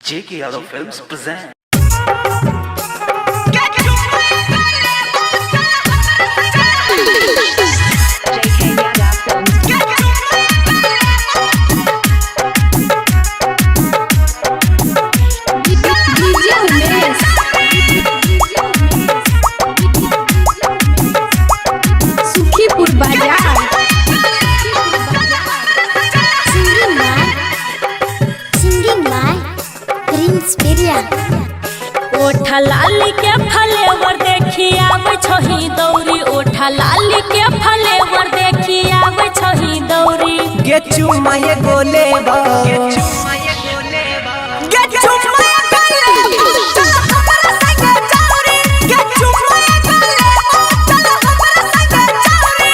J.K. Yadav Films present. Sukhipur बाजार singing by Prince Periyar. ओठा लाली के फलेवर देखी आवे छही दौरी, ओठा लाली के फलेवर देखी आवे छही दौरी। गे चुम्मा ये गोले बा गे चुम्मा ये गोले चल हमरा संगे चौरी गे चुम्मा ये गोले चल हमरा संगे चौरी।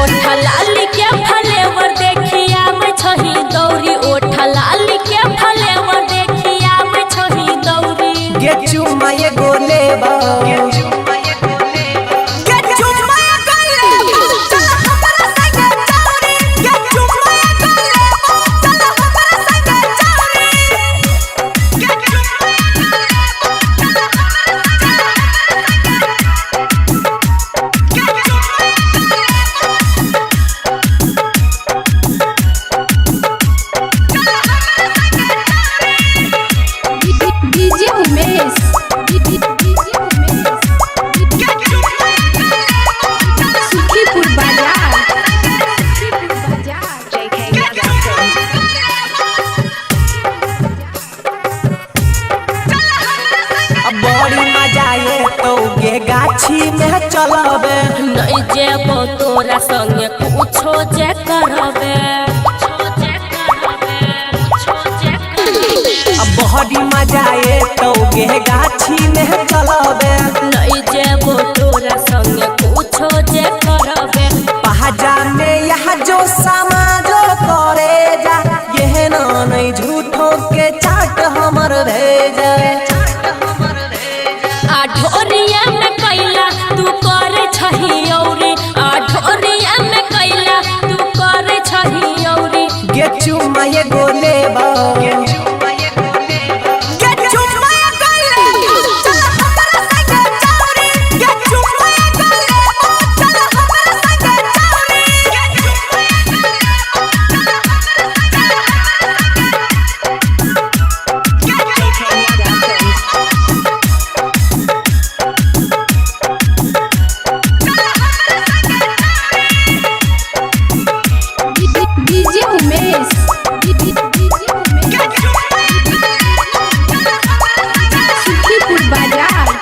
ओठा लाली के फलेवर देखी आवे छही दौरी, ओठा लाली के फलेवर देखी आवे छही दौरी। गे चुम्मा ये गोले बा गे चुम्मा ये गोले गे चुम्मा ये गोले चल हमरा संगे चौरी गे चुम्मा ये गोले चल हमरा संगे चौरी गे चुम्मा ये डीजे उमेश सुखीपुर बाजार बड़ी मजा ये तो गे गाछी में चलबे नहीं जेबो तोरा संगे कुछो जे करबे। बड़ी मजा ये तो गे गाछी में चलबे नहीं जेबो तोरा संगे कुछो जे करबे। पहाजा में यहाँ जो समाज करे जा ये नहीं झूठों के चाट हमर भेजे। आठोरिया में कैला तू करे छही औरी, आठोरिया में कैला तू करे छही औरी। गे चुम्मा ये गोले बा गे चुम्मा ये गोले गे चुम्मा ये गोले चल हमरा संगे चौरी गे चुम्मा ये गोले चल हमरा संगे चौरी गे चुम्मा ये डीजे उमेश सुखीपुर बाजार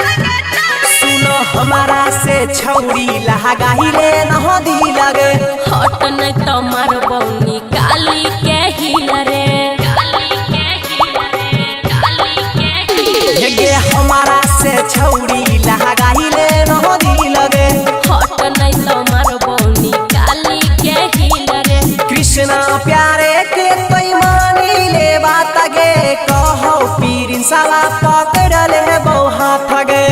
सुनो हमारा से छौरी लहगाही ले नहदी लगे हट नहीं तो मारबौनी काली के हिलरे। गे हमारा से छौरी लहगाही ले नहदी लगे हट नहीं तो मारबौनी काली के हिलरे। कृष्णा प्यारे के तोई मानी ले बात गे कहो पीरिन साला पकड़ ले बहु हाथ गे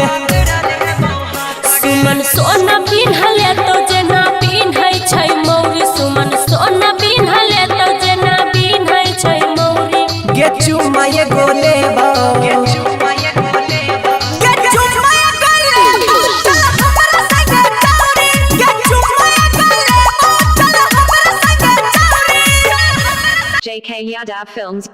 सुमन सोना पिन्हले तो जेना पिन्है छै मौरी, सुमन सोना पिन्हले तो जेना पिन्है छै मौरी। गे चुम्मा ये गोले बा गे चुम्मा ये गोले गे चुम्मा ये गोले चल हमरा संगे चौरी गे चुम्मा ये गोले चल हमरा संगे चौरी। JK Yadav Films